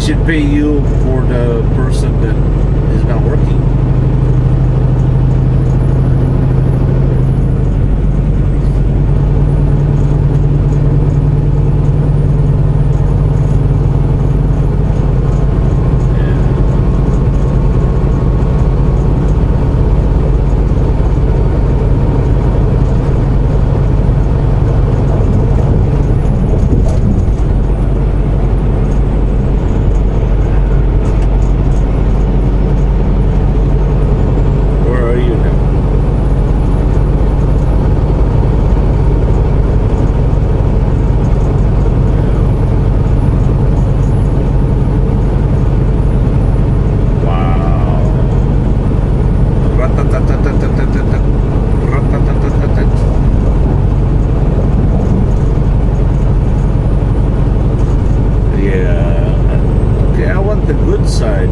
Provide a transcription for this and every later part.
should pay you for the person that is not working.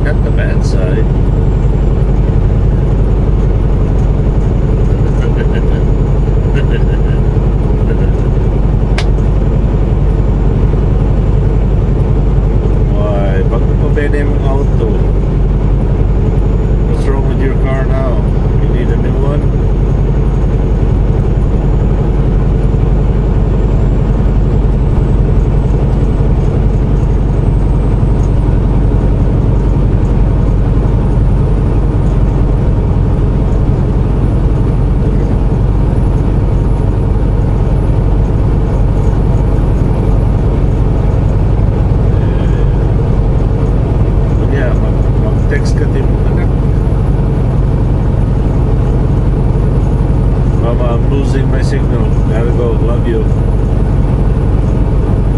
Not the bad side. Why? Bakit pa pwede mong auto? What's wrong with your car now? You need a new one? Text ka din anak. Mama, I'm losing my signal. Gotta go. Love you.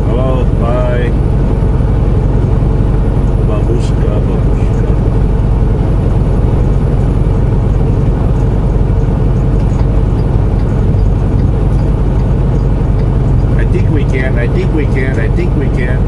Hello. Bye. Babushka, babushka. I think we can. I think we can. I think we can.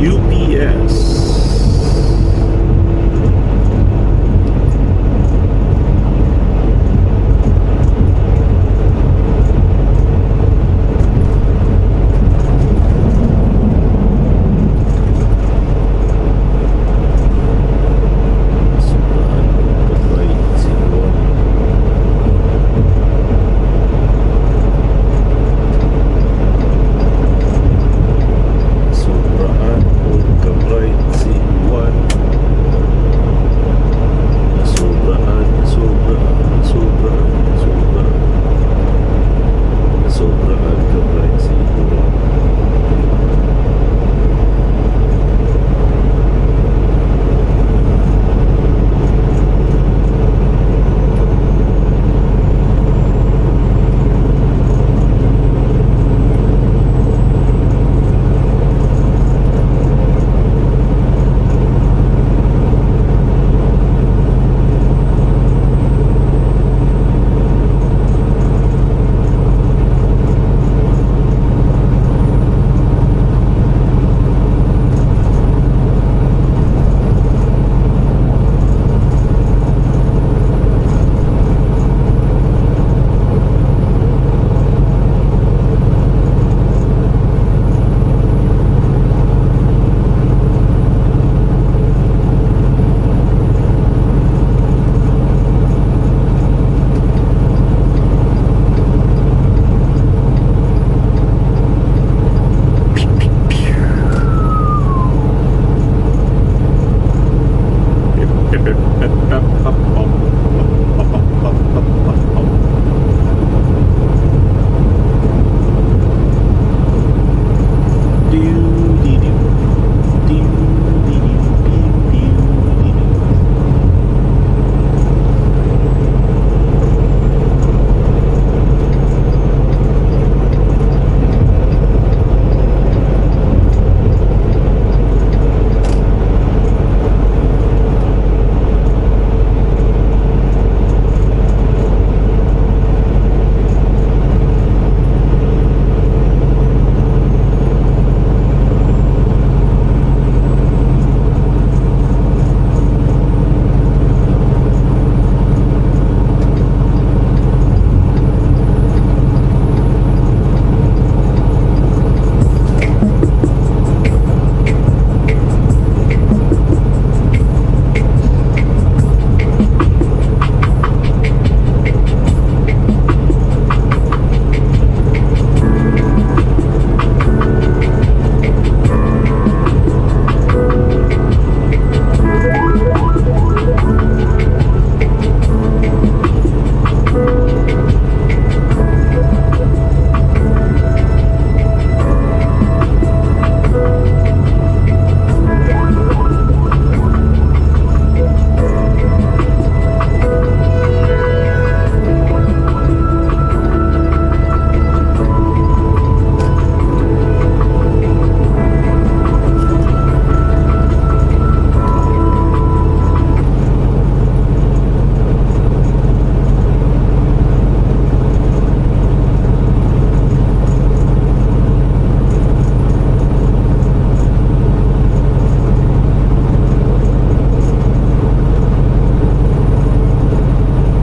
UPS.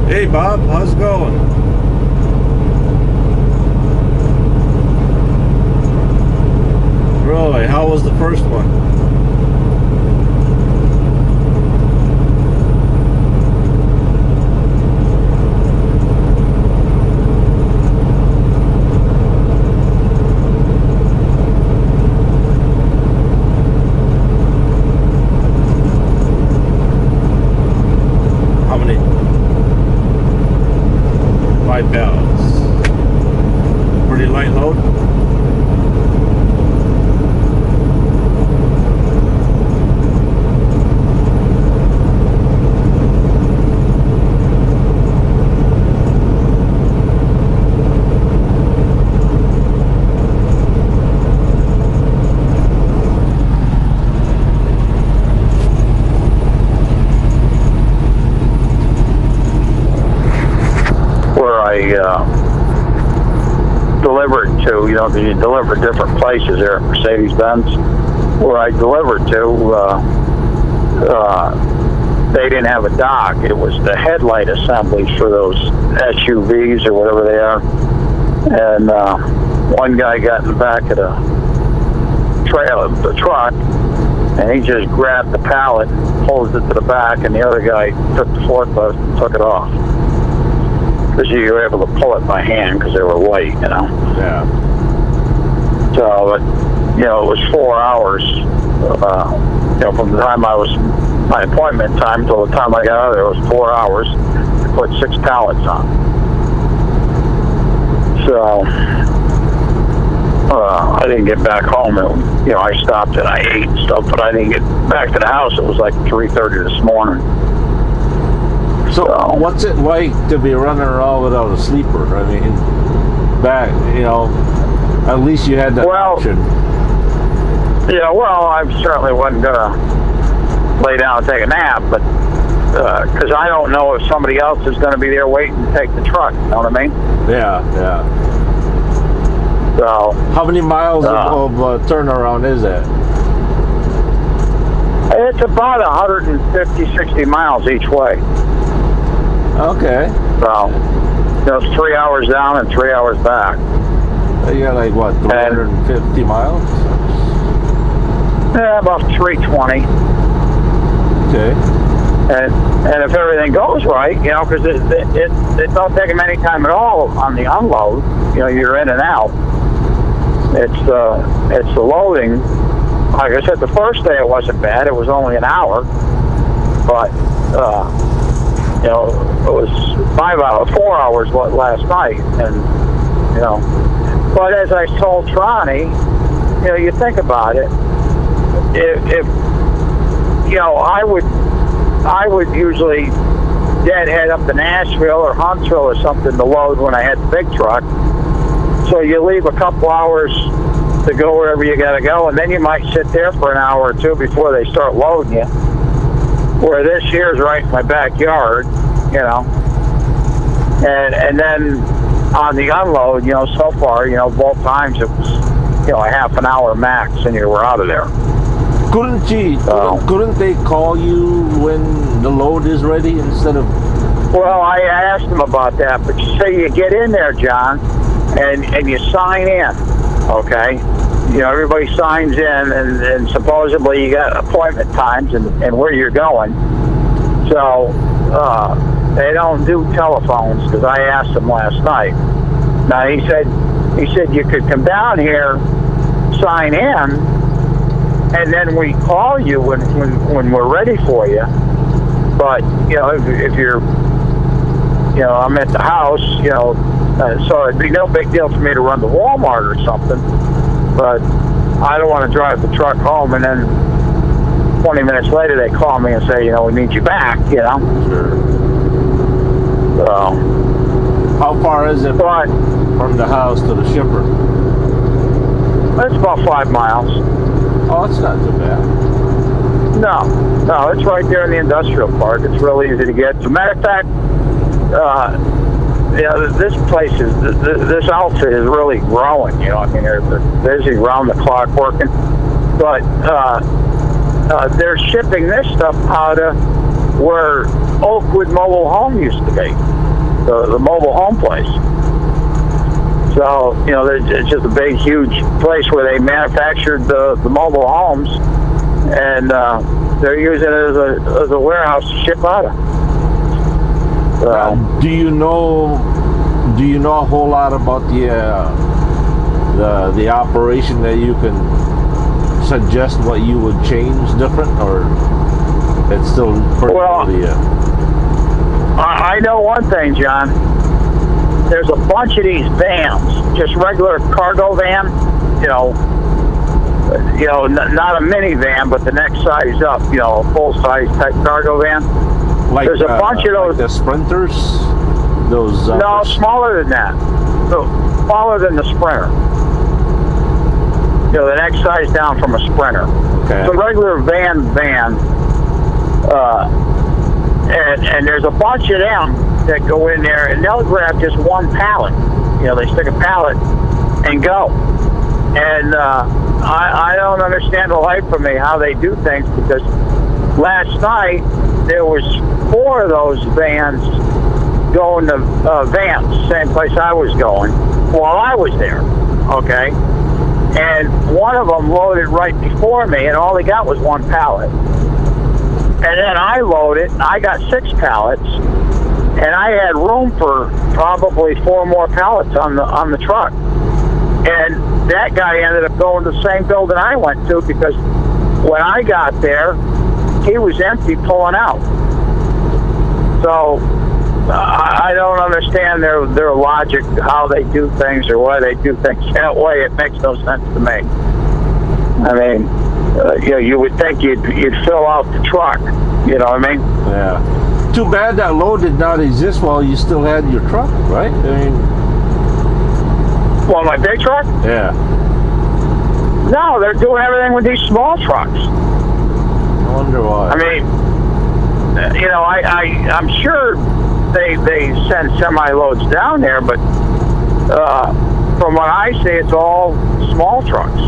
Hey Bob, how's it going? Really, how was the first one? How many? 5 pounds. Pretty light load? Delivered to, you deliver different places there at Mercedes-Benz. Where I delivered to, they didn't have a dock. It was the headlight assemblies for those SUVs or whatever they are. And one guy got in the back of the truck, and he just grabbed the pallet, pulled it to the back, and the other guy took the forklift and took it off. Because you were able to pull it by hand because they were light, Yeah. So, it was 4 hours, from the time my appointment time till the time I got out of there, it was 4 hours to put 6 pallets on. So, I didn't get back home. I stopped and I ate and stuff, but I didn't get back to the house. It was like 3:30 this morning. So, what's it like to be running around without a sleeper? I mean, at least you had that option. Yeah, well, I certainly wasn't going to lay down and take a nap, but because I don't know if somebody else is going to be there waiting to take the truck, you know what I mean? Yeah. So, how many miles of turnaround is that? It's about 150, 60 miles each way. Okay. So, it's 3 hours down and 3 hours back. You got like, what, 350 miles? Yeah, about 320. Okay. And if everything goes right, because it don't take them any time at all on the unload. You're in and out. It's the loading. Like I said, the first day it wasn't bad. It was only an hour, but it was 4 hours last night, and But as I told Tronny, you think about it. If I would usually deadhead up to Nashville or Huntsville or something to load when I had the big truck. So you leave a couple hours to go wherever you got to go, and then you might sit there for an hour or two before they start loading you. Where this here's right in my backyard, and then on the unload, so far, both times it was, a half an hour max, and you were out of there. Couldn't they call you when the load is ready instead of? Well, I asked them about that, but you say you get in there, John, and you sign in, okay? Everybody signs in, and supposedly you got appointment times and where you're going. So they don't do telephones because I asked them last night. Now he said you could come down here, sign in, and then we call you when we're ready for you. But if you're, I'm at the house, so it'd be no big deal for me to run to Walmart or something. But I don't want to drive the truck home and then 20 minutes later they call me and say, we need you back, Sure. So, how far is it from the house to the shipper? It's about 5 miles. Oh, it's not too bad. No, it's right there in the industrial park. It's real easy to get. As a matter of fact, this place this outfit is really growing. They're busy round the clock working, but they're shipping this stuff out of where Oakwood Mobile Home used to be, the mobile home place. So it's just a big, huge place where they manufactured the mobile homes, and they're using it as a warehouse to ship out of. So, do you know a whole lot about the operation that you can suggest what you would change different, or it's still pretty early yet? I know one thing, John. There's a bunch of these vans, just regular cargo van, not a minivan, but the next size up, a full-size type cargo van. There's a bunch of those. Like the Sprinters? Those? No, smaller than that. So, smaller than the Sprinter. The next size down from a Sprinter. Okay. It's a regular van. And there's a bunch of them that go in there, and they'll grab just one pallet. They stick a pallet and go. And I don't understand the life of me how they do things, because last night there was 4 of those vans going to Vance, same place I was going, while I was there, okay? And one of them loaded right before me, and all they got was 1 pallet. And then I loaded, I got 6 pallets, and I had room for probably 4 more pallets on the truck. And that guy ended up going to the same building I went to, because when I got there, he was empty pulling out. So I don't understand their logic, how they do things or why they do things that way. It makes no sense to me. I mean, you would think you'd fill out the truck. You know what I mean? Yeah. Too bad that load did not exist while you still had your truck, right? I mean, well, my big truck? yeah. No, they're doing everything with these small trucks. I wonder why. I mean, I'm sure they send semi-loads down there, but from what I see, it's all small trucks.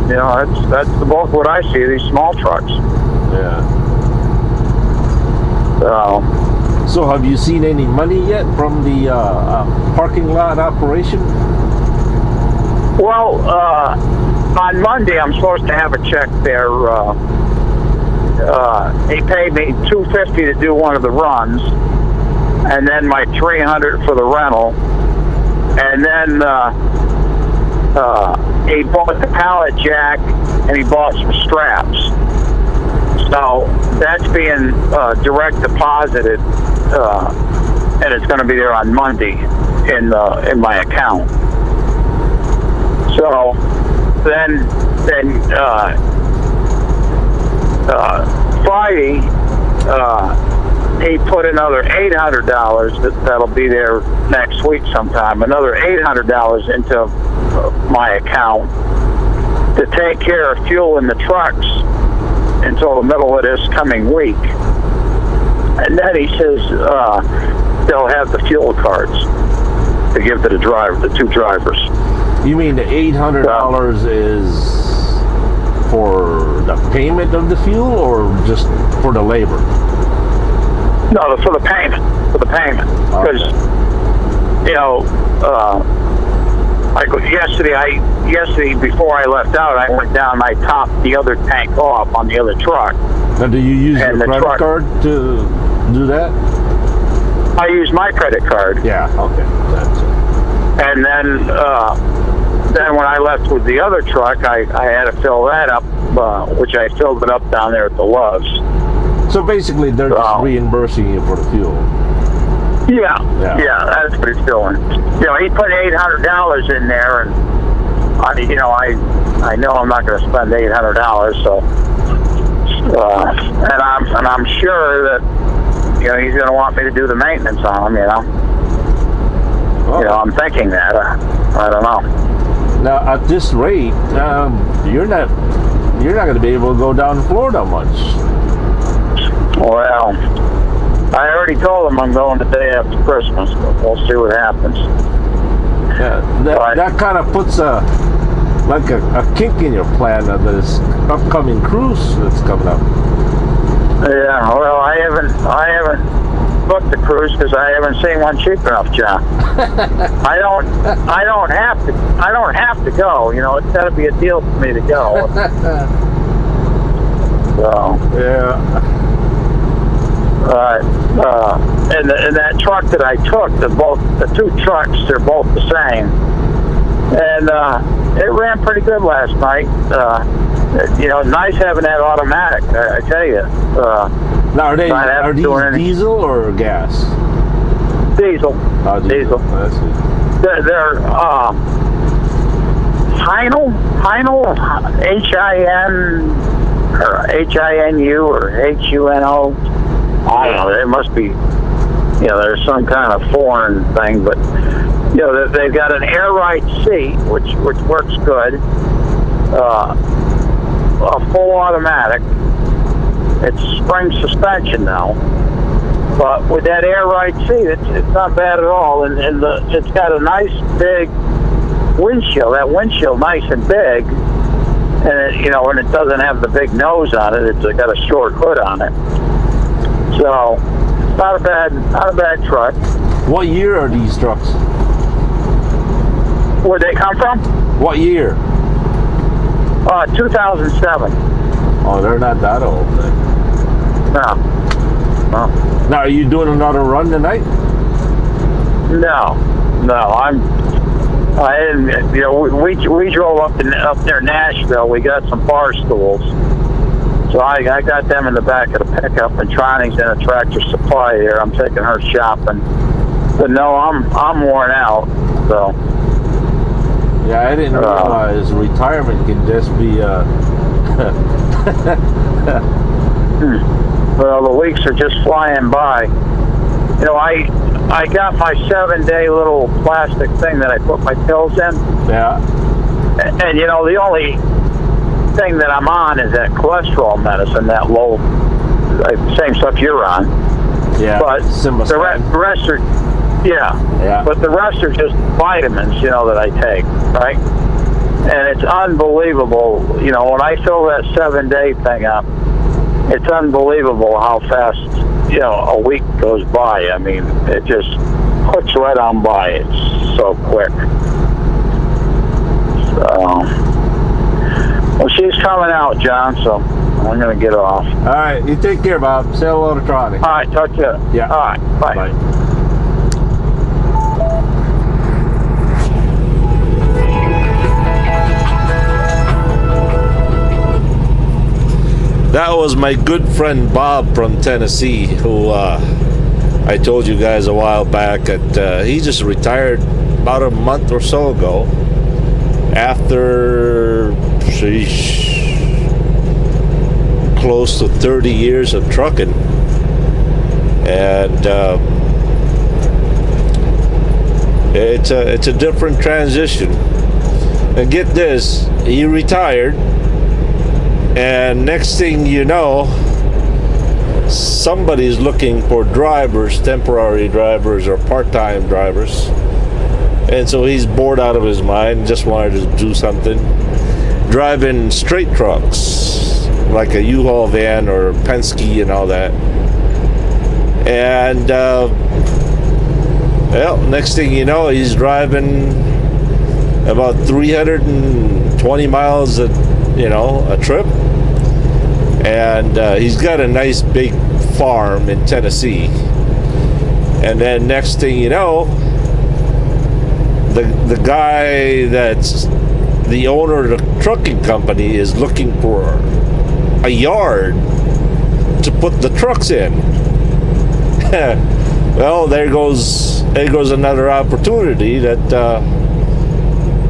You know, that's the bulk of what I see, these small trucks. Yeah. So have you seen any money yet from the parking lot operation? Well, on Monday, I'm supposed to have a check there. He paid me $250 to do one of the runs, and then my $300 for the rental, and then he bought the pallet jack and he bought some straps. So that's being direct deposited, and it's going to be there on Monday in my account. So then Friday, he put another $800 that'll be there next week sometime. Another $800 into my account to take care of fuel in the trucks until the middle of this coming week. And then he says they'll have the fuel cards to give to the 2 drivers. You mean the $800 is for the payment of the fuel, or just for the labor? No, for the payment. For the payment, because yesterday before I left out, I went down and I topped the other tank off on the other truck. Now, do you use your credit card to do that? I use my credit card. Yeah. Okay. That's it. And then when I left with the other truck, I had to fill that up, which I filled it up down there at the Loves. So basically, they're just reimbursing you for the fuel. Yeah, that's what he's doing. He put $800 in there, and I know I'm not going to spend $800, so and I'm sure that he's going to want me to do the maintenance on them. I'm thinking that. I don't know. Now, at this rate, you're not going to be able to go down to Florida much. Well, I already told them I'm going the day after Christmas, but we'll see what happens. Yeah, that kind of puts a kink in your plan of this upcoming cruise that's coming up. Yeah, well, I haven't booked the cruise because I haven't seen one cheap enough, John. I don't have to go. It's got to be a deal for me to go. So yeah. And that truck that I took, the 2 trucks, they're both the same, and it ran pretty good last night. Nice having that automatic. I tell you. Now, are these diesel or gas? Diesel. Oh, diesel. That's good. They're Heinl, H-I-N or H-I-N-U or H-U-N-O. I don't know. It must be, there's some kind of foreign thing, but they've got an air right seat, which works good. A full automatic. It's spring suspension now, but with that air right seat, it's not bad at all. And it's got a nice big windshield. That windshield nice and big, and when it doesn't have the big nose on it, it's got a short hood on it. So not a bad truck. What year are these trucks? Where'd they come from? What year? 2007. Oh, they're not that old then. No. Now, are you doing another run tonight? No. I didn't. We drove up near Nashville. We got some bar stools, so I got them in the back of the pickup, and Troni's in a Tractor Supply here. I'm taking her shopping, but no, I'm worn out. So. Yeah, I didn't realize retirement can just be. Well, the weeks are just flying by. I got my 7-day little plastic thing that I put my pills in. Yeah. And the only thing that I'm on is that cholesterol medicine, that low, same stuff you're on. Yeah. But the rest are, yeah. But the rest are just vitamins, that I take, right? And it's unbelievable, when I fill that 7-day thing up, it's unbelievable how fast, a week goes by. I mean, it just clicks right on by. It's so quick. So, well, she's coming out, John, so I'm going to get off. All right, you take care, Bob. Say hello to Trotty. All right, talk to you. Yeah. All right, bye. Bye. That was my good friend Bob from Tennessee, who I told you guys a while back that he just retired about a month or so ago after close to 30 years of trucking. And it's a different transition. And get this, he retired, and next thing you know, somebody's looking for drivers, temporary drivers or part-time drivers. And so he's bored out of his mind, just wanted to do something. Driving straight trucks, like a U-Haul van or Penske and all that. And, well, next thing you know, he's driving about 320 miles a trip. And he's got a nice big farm in Tennessee. And then next thing you know, the guy that's the owner of the trucking company is looking for a yard to put the trucks in. Well, there goes another opportunity that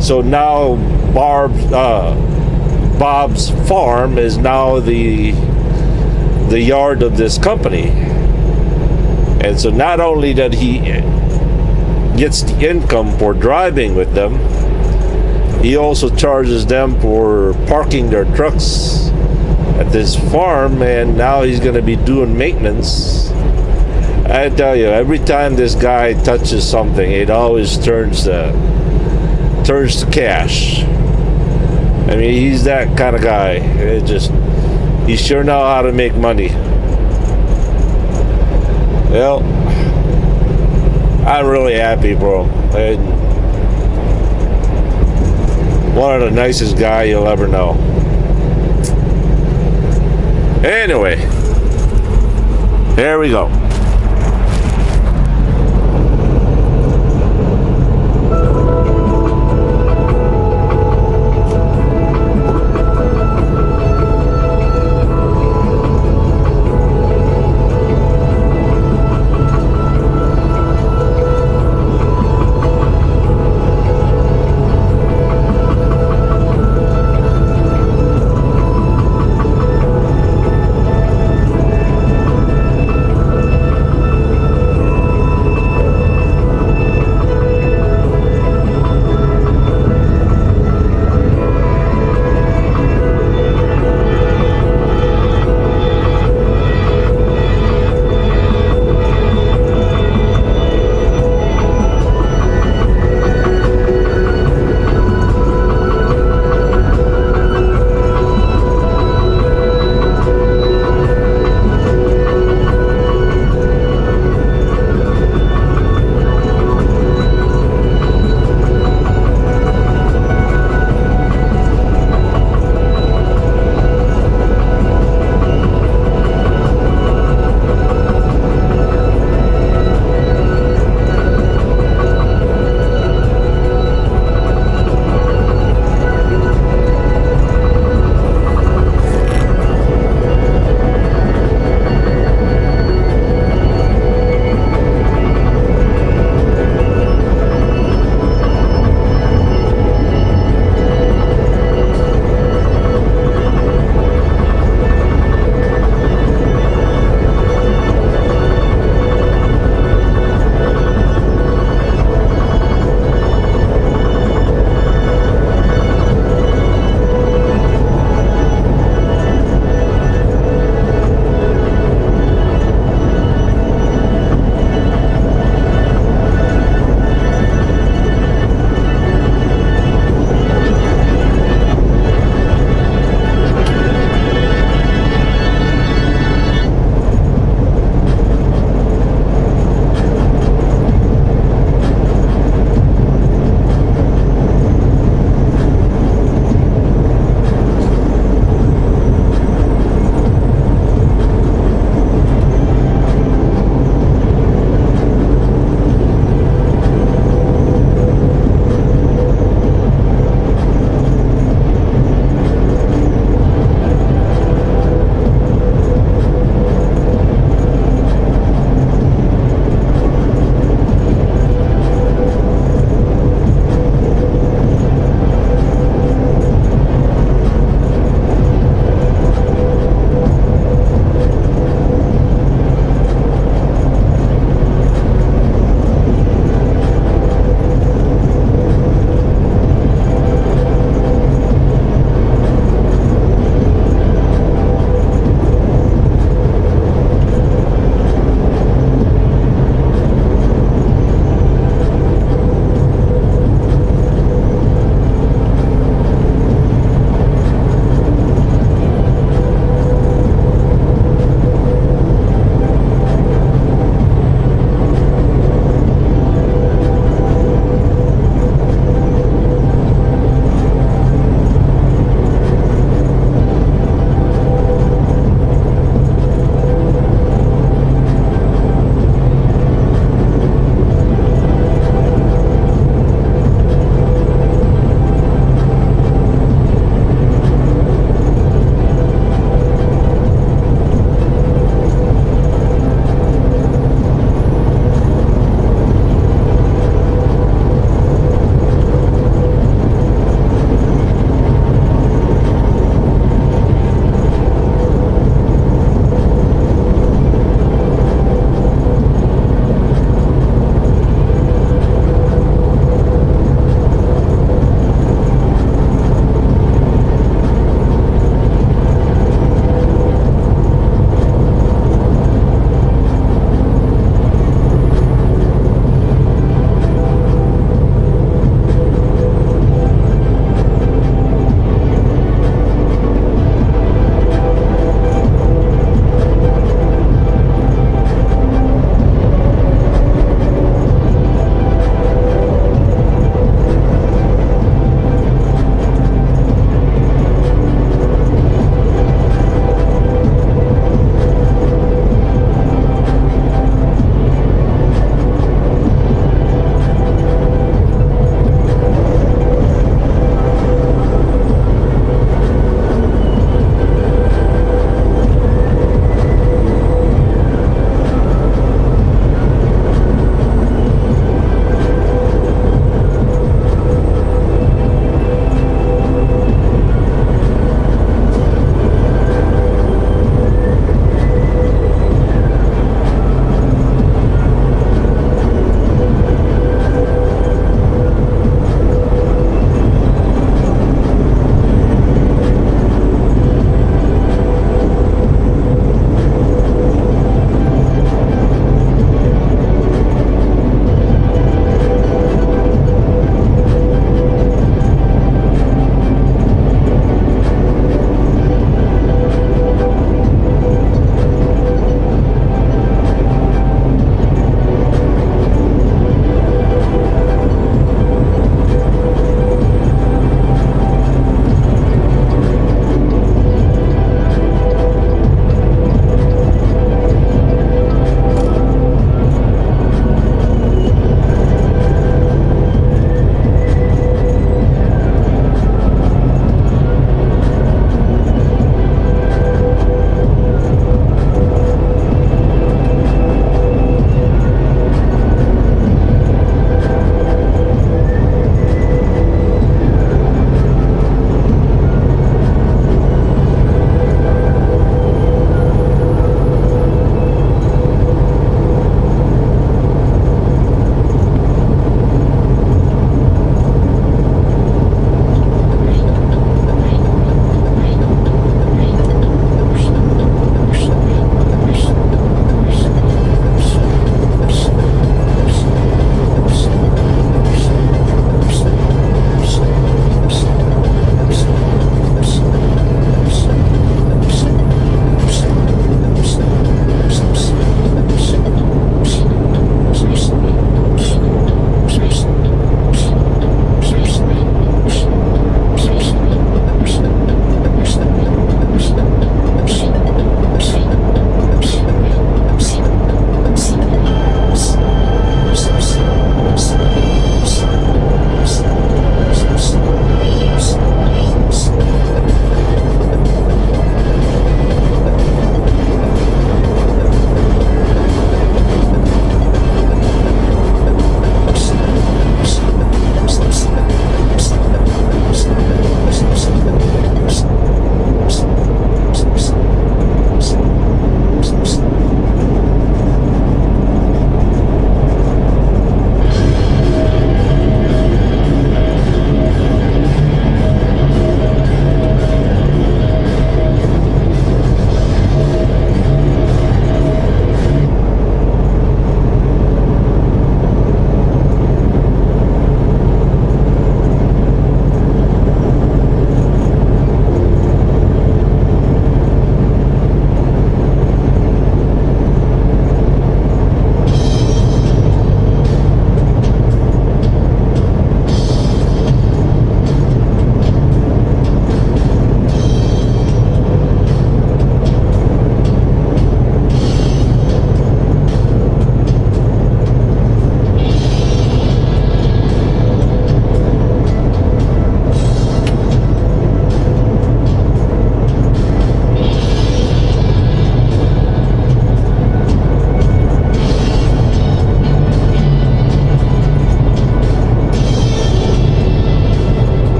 so now Bob's farm is now the yard of this company. And so not only that he gets the income for driving with them, he also charges them for parking their trucks at this farm, and now he's going to be doing maintenance. I tell you, every time this guy touches something, it always turns to cash. I mean, he's that kind of guy. He sure know how to make money. Well, I'm really happy for him. And one of the nicest guys you'll ever know. Anyway, here we go.